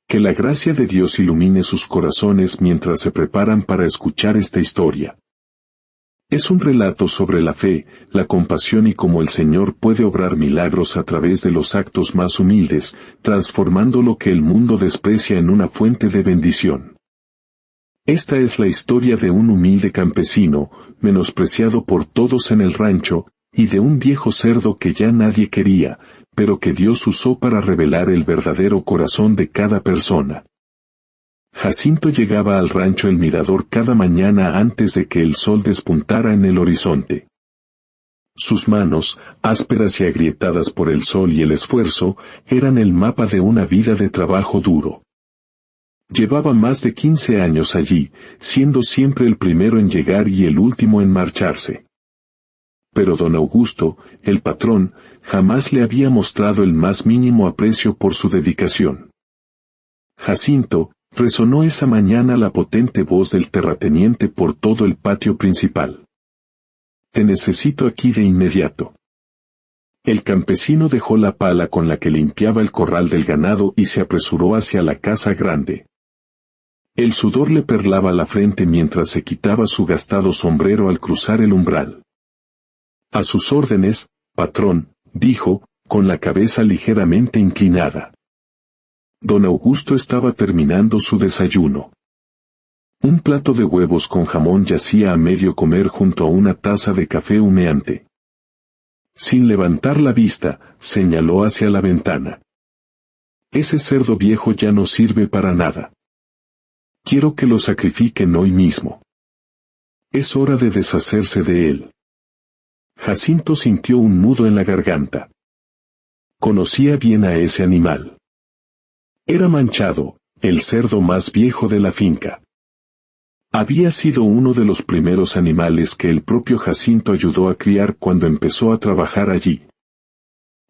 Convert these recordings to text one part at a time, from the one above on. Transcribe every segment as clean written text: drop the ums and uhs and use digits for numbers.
Que la gracia de Dios ilumine sus corazones mientras se preparan para escuchar esta historia. Es un relato sobre la fe, la compasión y cómo el Señor puede obrar milagros a través de los actos más humildes, transformando lo que el mundo desprecia en una fuente de bendición. Esta es la historia de un humilde campesino, menospreciado por todos en el rancho, y de un viejo cerdo que ya nadie quería, pero que Dios usó para revelar el verdadero corazón de cada persona. Jacinto llegaba al rancho El Mirador cada mañana antes de que el sol despuntara en el horizonte. Sus manos, ásperas y agrietadas por el sol y el esfuerzo, eran el mapa de una vida de trabajo duro. Llevaba más de 15 años allí, siendo siempre el primero en llegar y el último en marcharse. Pero don Augusto, el patrón, jamás le había mostrado el más mínimo aprecio por su dedicación. Jacinto, resonó esa mañana la potente voz del terrateniente por todo el patio principal. Te necesito aquí de inmediato. El campesino dejó la pala con la que limpiaba el corral del ganado y se apresuró hacia la casa grande. El sudor le perlaba la frente mientras se quitaba su gastado sombrero al cruzar el umbral. A sus órdenes, patrón, dijo, con la cabeza ligeramente inclinada. Don Augusto estaba terminando su desayuno. Un plato de huevos con jamón yacía a medio comer junto a una taza de café humeante. Sin levantar la vista, señaló hacia la ventana. Ese cerdo viejo ya no sirve para nada. Quiero que lo sacrifiquen hoy mismo. Es hora de deshacerse de él. Jacinto sintió un nudo en la garganta. Conocía bien a ese animal. Era Manchado, el cerdo más viejo de la finca. Había sido uno de los primeros animales que el propio Jacinto ayudó a criar cuando empezó a trabajar allí.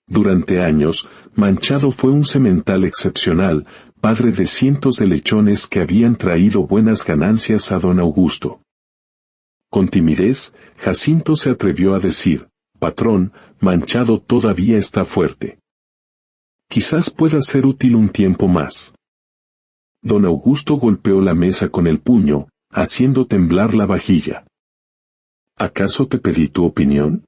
Durante años, Manchado fue un semental excepcional, padre de cientos de lechones que habían traído buenas ganancias a don Augusto. Con timidez, Jacinto se atrevió a decir, patrón, Manchado todavía está fuerte. Quizás pueda ser útil un tiempo más. Don Augusto golpeó la mesa con el puño, haciendo temblar la vajilla. ¿Acaso te pedí tu opinión?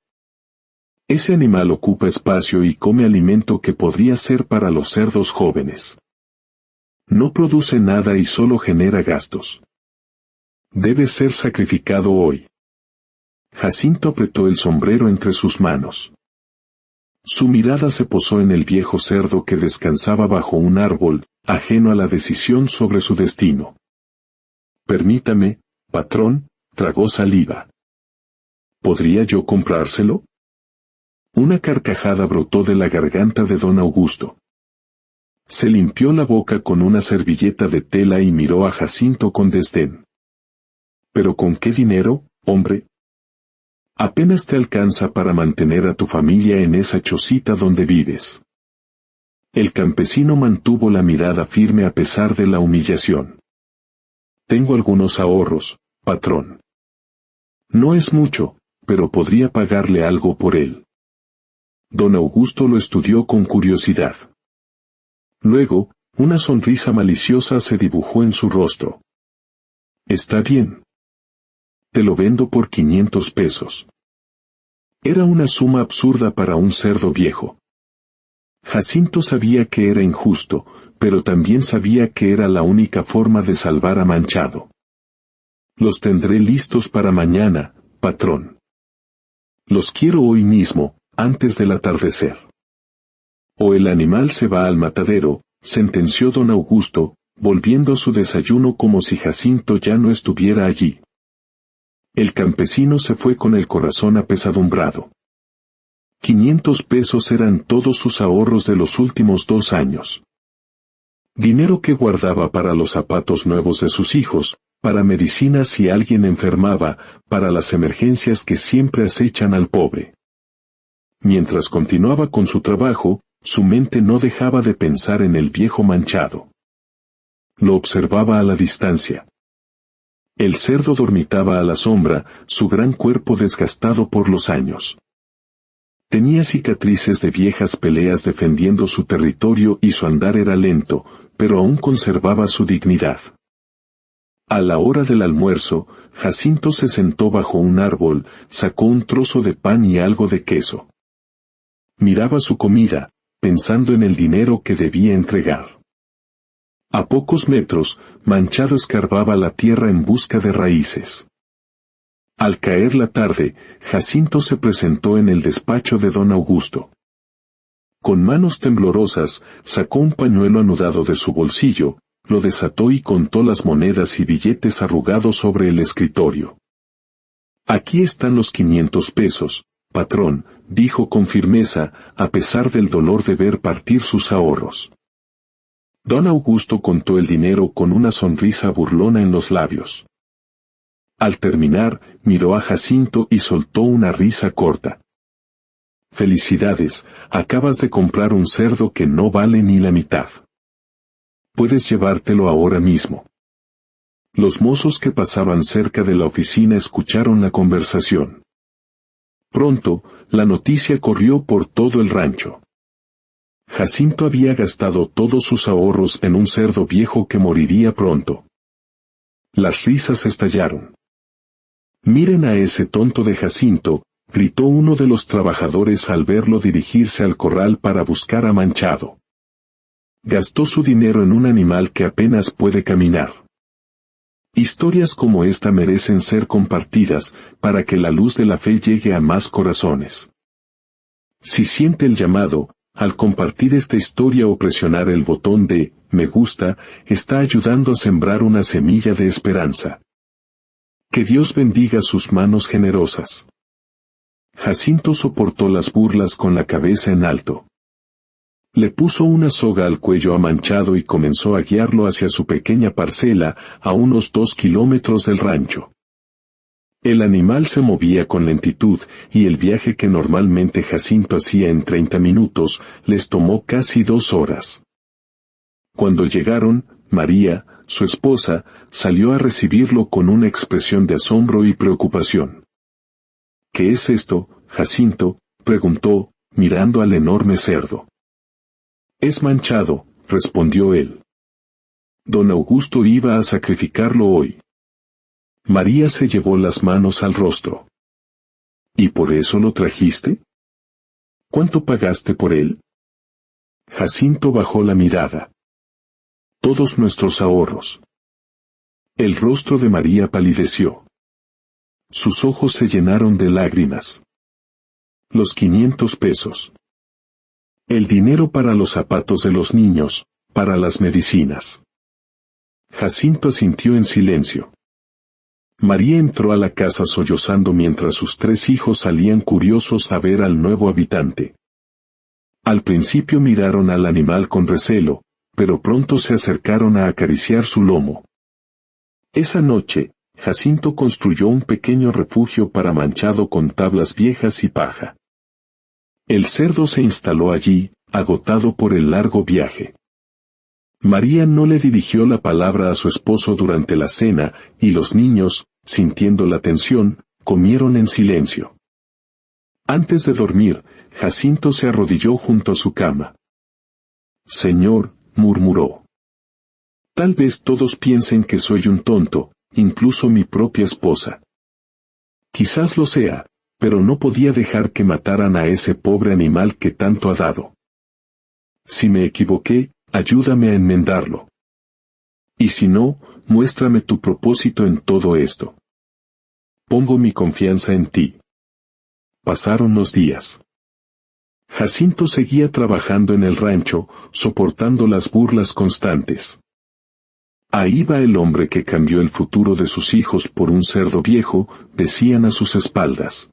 Ese animal ocupa espacio y come alimento que podría ser para los cerdos jóvenes. No produce nada y solo genera gastos. Debe ser sacrificado hoy. Jacinto apretó el sombrero entre sus manos. Su mirada se posó en el viejo cerdo que descansaba bajo un árbol, ajeno a la decisión sobre su destino. Permítame, patrón, tragó saliva. ¿Podría yo comprárselo? Una carcajada brotó de la garganta de don Augusto. Se limpió la boca con una servilleta de tela y miró a Jacinto con desdén. ¿Pero con qué dinero, hombre? Apenas te alcanza para mantener a tu familia en esa chocita donde vives. El campesino mantuvo la mirada firme a pesar de la humillación. Tengo algunos ahorros, patrón. No es mucho, pero podría pagarle algo por él. Don Augusto lo estudió con curiosidad. Luego, una sonrisa maliciosa se dibujó en su rostro. Está bien. Te lo vendo por 500 pesos. Era una suma absurda para un cerdo viejo. Jacinto sabía que era injusto, pero también sabía que era la única forma de salvar a Manchado. Los tendré listos para mañana, patrón. Los quiero hoy mismo, antes del atardecer. O el animal se va al matadero, sentenció don Augusto, volviendo a su desayuno como si Jacinto ya no estuviera allí. El campesino se fue con el corazón apesadumbrado. 500 pesos eran todos sus ahorros de los últimos 2 años. Dinero que guardaba para los zapatos nuevos de sus hijos, para medicinas si alguien enfermaba, para las emergencias que siempre acechan al pobre. Mientras continuaba con su trabajo, su mente no dejaba de pensar en el viejo Manchado. Lo observaba a la distancia. El cerdo dormitaba a la sombra, su gran cuerpo desgastado por los años. Tenía cicatrices de viejas peleas defendiendo su territorio y su andar era lento, pero aún conservaba su dignidad. A la hora del almuerzo, Jacinto se sentó bajo un árbol, sacó un trozo de pan y algo de queso. Miraba su comida, pensando en el dinero que debía entregar. A pocos metros, Manchado escarbaba la tierra en busca de raíces. Al caer la tarde, Jacinto se presentó en el despacho de don Augusto. Con manos temblorosas, sacó un pañuelo anudado de su bolsillo, lo desató y contó las monedas y billetes arrugados sobre el escritorio. Aquí están los 500 pesos, patrón, dijo con firmeza, a pesar del dolor de ver partir sus ahorros. Don Augusto contó el dinero con una sonrisa burlona en los labios. Al terminar, miró a Jacinto y soltó una risa corta. Felicidades, acabas de comprar un cerdo que no vale ni la mitad. Puedes llevártelo ahora mismo. Los mozos que pasaban cerca de la oficina escucharon la conversación. Pronto, la noticia corrió por todo el rancho. Jacinto había gastado todos sus ahorros en un cerdo viejo que moriría pronto. Las risas estallaron. «Miren a ese tonto de Jacinto», gritó uno de los trabajadores al verlo dirigirse al corral para buscar a Manchado. Gastó su dinero en un animal que apenas puede caminar. Historias como esta merecen ser compartidas para que la luz de la fe llegue a más corazones. Si siente el llamado, al compartir esta historia o presionar el botón de «me gusta», está ayudando a sembrar una semilla de esperanza. Que Dios bendiga sus manos generosas. Jacinto soportó las burlas con la cabeza en alto. Le puso una soga al cuello a Manchado y comenzó a guiarlo hacia su pequeña parcela, a unos 2 kilómetros del rancho. El animal se movía con lentitud, y el viaje que normalmente Jacinto hacía en 30 minutos, les tomó casi 2 horas. Cuando llegaron, María, su esposa, salió a recibirlo con una expresión de asombro y preocupación. «¿Qué es esto, Jacinto?», preguntó, mirando al enorme cerdo. «Es Manchado», respondió él. «Don Augusto iba a sacrificarlo hoy». María se llevó las manos al rostro. «¿Y por eso lo trajiste? ¿Cuánto pagaste por él?». Jacinto bajó la mirada. «Todos nuestros ahorros». El rostro de María palideció. Sus ojos se llenaron de lágrimas. «Los 500 pesos. El dinero para los zapatos de los niños, para las medicinas». Jacinto asintió en silencio. María entró a la casa sollozando mientras sus 3 hijos salían curiosos a ver al nuevo habitante. Al principio miraron al animal con recelo, pero pronto se acercaron a acariciar su lomo. Esa noche, Jacinto construyó un pequeño refugio para Manchado con tablas viejas y paja. El cerdo se instaló allí, agotado por el largo viaje. María no le dirigió la palabra a su esposo durante la cena, y los niños, sintiendo la tensión, comieron en silencio. Antes de dormir, Jacinto se arrodilló junto a su cama. «Señor», murmuró. «Tal vez todos piensen que soy un tonto, incluso mi propia esposa. Quizás lo sea, pero no podía dejar que mataran a ese pobre animal que tanto ha dado. Si me equivoqué, ayúdame a enmendarlo. Y si no, muéstrame tu propósito en todo esto. Pongo mi confianza en ti». Pasaron los días. Jacinto seguía trabajando en el rancho, soportando las burlas constantes. «Ahí va el hombre que cambió el futuro de sus hijos por un cerdo viejo», decían a sus espaldas.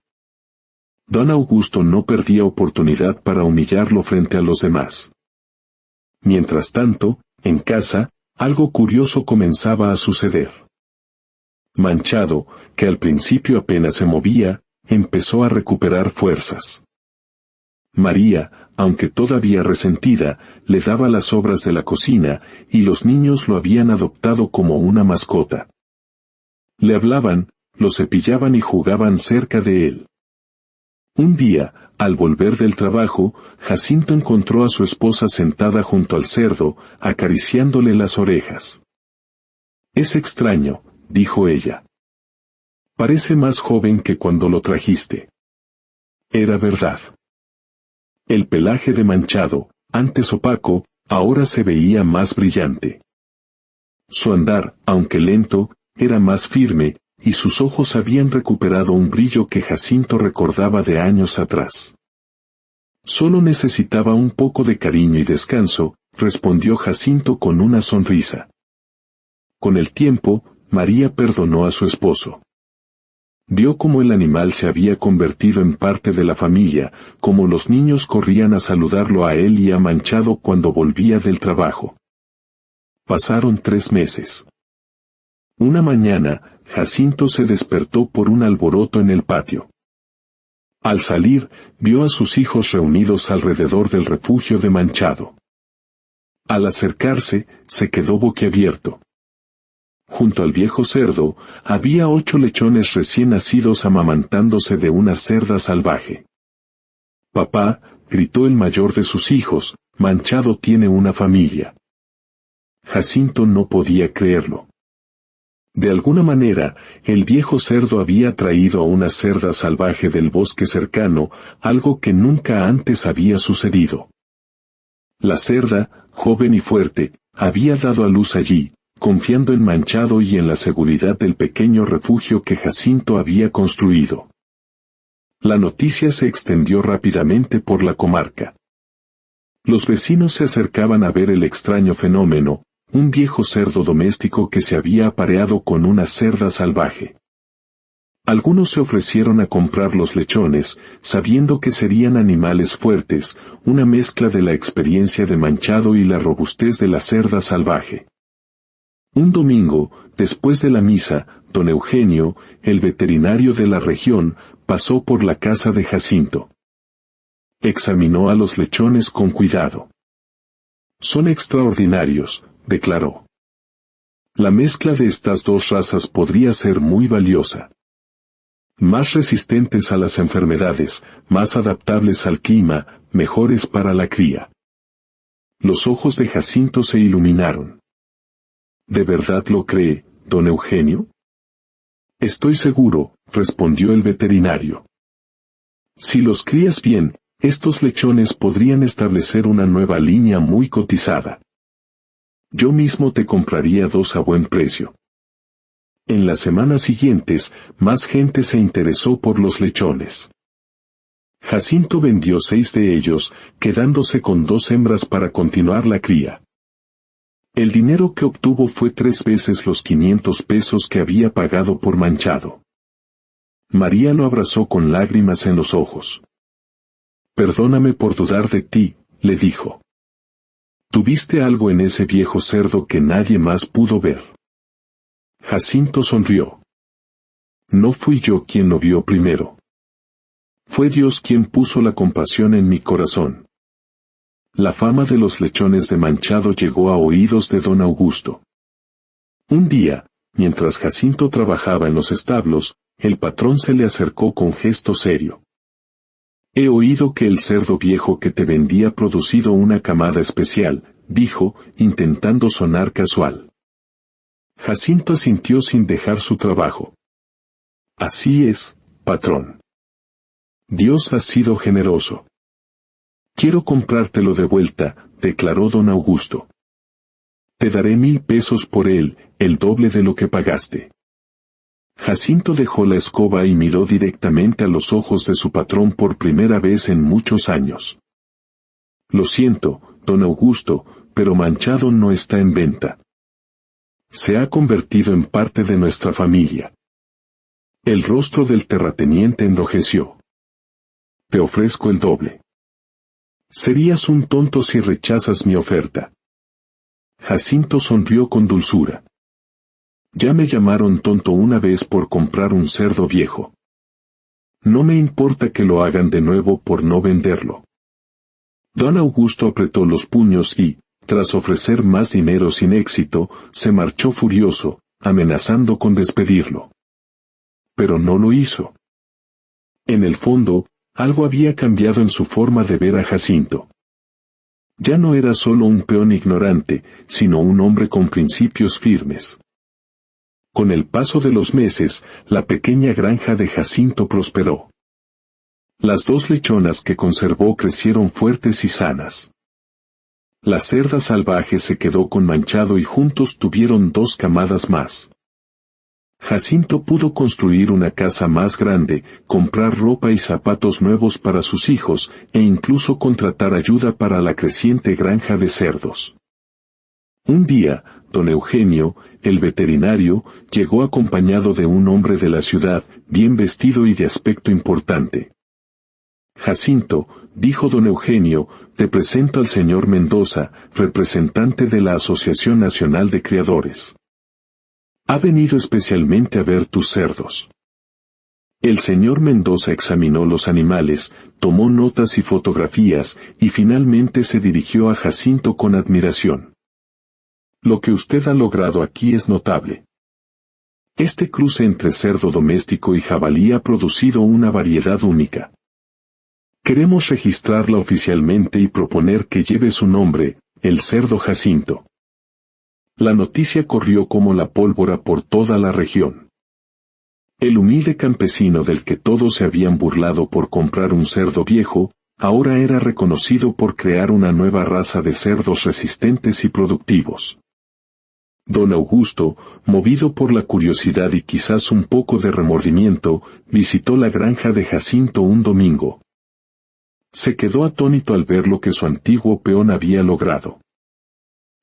Don Augusto no perdía oportunidad para humillarlo frente a los demás. Mientras tanto, en casa, algo curioso comenzaba a suceder. Manchado, que al principio apenas se movía, empezó a recuperar fuerzas. María, aunque todavía resentida, le daba las obras de la cocina, y los niños lo habían adoptado como una mascota. Le hablaban, lo cepillaban y jugaban cerca de él. Un día, al volver del trabajo, Jacinto encontró a su esposa sentada junto al cerdo, acariciándole las orejas. «Es extraño», dijo ella. «Parece más joven que cuando lo trajiste». Era verdad. El pelaje de manchado, antes opaco, ahora se veía más brillante. Su andar, aunque lento, era más firme, y sus ojos habían recuperado un brillo que Jacinto recordaba de años atrás. «Solo necesitaba un poco de cariño y descanso», respondió Jacinto con una sonrisa. Con el tiempo, María perdonó a su esposo. Vio cómo el animal se había convertido en parte de la familia, cómo los niños corrían a saludarlo a él y a Manchado cuando volvía del trabajo. Pasaron 3 meses. Una mañana, Jacinto se despertó por un alboroto en el patio. Al salir, vio a sus hijos reunidos alrededor del refugio de Manchado. Al acercarse, se quedó boquiabierto. Junto al viejo cerdo, había 8 lechones recién nacidos amamantándose de una cerda salvaje. «Papá», gritó el mayor de sus hijos, «Manchado tiene una familia». Jacinto no podía creerlo. De alguna manera, el viejo cerdo había traído a una cerda salvaje del bosque cercano, algo que nunca antes había sucedido. La cerda, joven y fuerte, había dado a luz allí, confiando en Manchado y en la seguridad del pequeño refugio que Jacinto había construido. La noticia se extendió rápidamente por la comarca. Los vecinos se acercaban a ver el extraño fenómeno, un viejo cerdo doméstico que se había apareado con una cerda salvaje. Algunos se ofrecieron a comprar los lechones, sabiendo que serían animales fuertes, una mezcla de la experiencia de Manchado y la robustez de la cerda salvaje. Un domingo, después de la misa, don Eugenio, el veterinario de la región, pasó por la casa de Jacinto. Examinó a los lechones con cuidado. «Son extraordinarios», declaró. «La mezcla de estas 2 razas podría ser muy valiosa. Más resistentes a las enfermedades, más adaptables al clima, mejores para la cría». Los ojos de Jacinto se iluminaron. «¿De verdad lo cree, don Eugenio?» «Estoy seguro», respondió el veterinario. «Si los crías bien, estos lechones podrían establecer una nueva línea muy cotizada. Yo mismo te compraría 2 a buen precio». En las semanas siguientes, más gente se interesó por los lechones. Jacinto vendió 6 de ellos, quedándose con 2 hembras para continuar la cría. El dinero que obtuvo fue 3 veces los 500 pesos que había pagado por Manchado. María lo abrazó con lágrimas en los ojos. «Perdóname por dudar de ti», le dijo. «Tuviste algo en ese viejo cerdo que nadie más pudo ver». Jacinto sonrió. «No fui yo quien lo vio primero. Fue Dios quien puso la compasión en mi corazón». La fama de los lechones de Manchado llegó a oídos de don Augusto. Un día, mientras Jacinto trabajaba en los establos, el patrón se le acercó con gesto serio. «He oído que el cerdo viejo que te vendía ha producido una camada especial», dijo, intentando sonar casual. Jacinto asintió sin dejar su trabajo. «Así es, patrón. Dios ha sido generoso. Quiero comprártelo de vuelta», declaró don Augusto. «Te daré 1000 pesos por él, el doble de lo que pagaste». Jacinto dejó la escoba y miró directamente a los ojos de su patrón por primera vez en muchos años. «Lo siento, don Augusto, pero Manchado no está en venta. Se ha convertido en parte de nuestra familia». El rostro del terrateniente enrojeció. «Te ofrezco el doble». «Serías un tonto si rechazas mi oferta». Jacinto sonrió con dulzura. «Ya me llamaron tonto una vez por comprar un cerdo viejo. No me importa que lo hagan de nuevo por no venderlo». Don Augusto apretó los puños y, tras ofrecer más dinero sin éxito, se marchó furioso, amenazando con despedirlo. Pero no lo hizo. En el fondo, Algo había cambiado en su forma de ver a Jacinto. Ya no era solo un peón ignorante, sino un hombre con principios firmes. Con el paso de los meses, la pequeña granja de Jacinto prosperó. Las 2 lechonas que conservó crecieron fuertes y sanas. La cerda salvaje se quedó con Manchado y juntos tuvieron 2 camadas más. Jacinto pudo construir una casa más grande, comprar ropa y zapatos nuevos para sus hijos, e incluso contratar ayuda para la creciente granja de cerdos. Un día, don Eugenio, el veterinario, llegó acompañado de un hombre de la ciudad, bien vestido y de aspecto importante. Jacinto, dijo don Eugenio, te presento al señor Mendoza, representante de la Asociación Nacional de Criadores. Ha venido especialmente a ver tus cerdos. El señor Mendoza examinó los animales, tomó notas y fotografías, y finalmente se dirigió a Jacinto con admiración. Lo que usted ha logrado aquí es notable. Este cruce entre cerdo doméstico y jabalí ha producido una variedad única. Queremos registrarla oficialmente y proponer que lleve su nombre, el cerdo Jacinto. La noticia corrió como la pólvora por toda la región. El humilde campesino del que todos se habían burlado por comprar un cerdo viejo, ahora era reconocido por crear una nueva raza de cerdos resistentes y productivos. Don Augusto, movido por la curiosidad y quizás un poco de remordimiento, visitó la granja de Jacinto un domingo. Se quedó atónito al ver lo que su antiguo peón había logrado.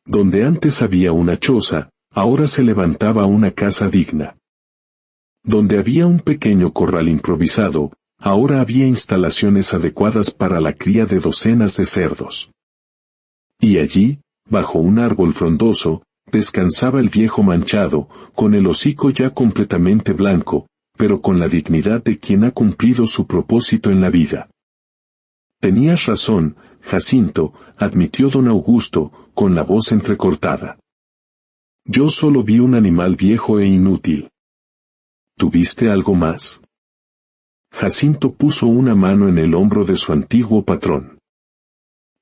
Donde antes había una choza, ahora se levantaba una casa digna. Donde había un pequeño corral improvisado, ahora había instalaciones adecuadas para la cría de docenas de cerdos. Y allí, bajo un árbol frondoso, descansaba el viejo Manchado, con el hocico ya completamente blanco, pero con la dignidad de quien ha cumplido su propósito en la vida. Tenías razón, Jacinto, admitió don Augusto, con la voz entrecortada. Yo solo vi un animal viejo e inútil. ¿Tuviste algo más? Jacinto puso una mano en el hombro de su antiguo patrón.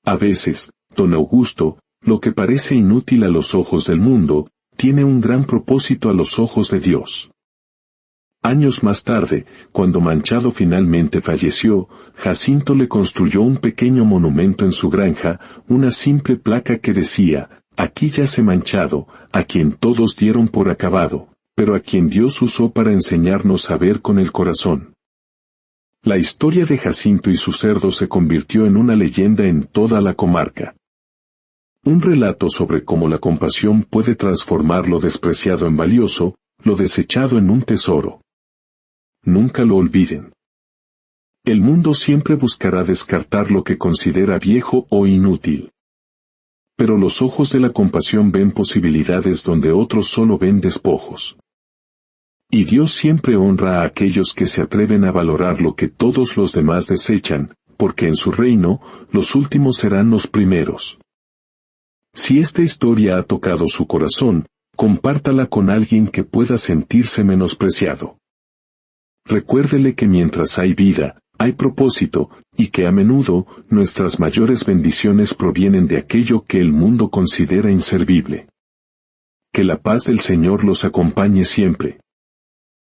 A veces, don Augusto, lo que parece inútil a los ojos del mundo, tiene un gran propósito a los ojos de Dios. Años más tarde, cuando Manchado finalmente falleció, Jacinto le construyó un pequeño monumento en su granja, una simple placa que decía, aquí yace Manchado, a quien todos dieron por acabado, pero a quien Dios usó para enseñarnos a ver con el corazón. La historia de Jacinto y su cerdo se convirtió en una leyenda en toda la comarca. Un relato sobre cómo la compasión puede transformar lo despreciado en valioso, lo desechado en un tesoro. Nunca lo olviden. El mundo siempre buscará descartar lo que considera viejo o inútil. Pero los ojos de la compasión ven posibilidades donde otros solo ven despojos. Y Dios siempre honra a aquellos que se atreven a valorar lo que todos los demás desechan, porque en su reino, los últimos serán los primeros. Si esta historia ha tocado su corazón, compártala con alguien que pueda sentirse menospreciado. Recuérdele que mientras hay vida, hay propósito, y que a menudo, nuestras mayores bendiciones provienen de aquello que el mundo considera inservible. Que la paz del Señor los acompañe siempre.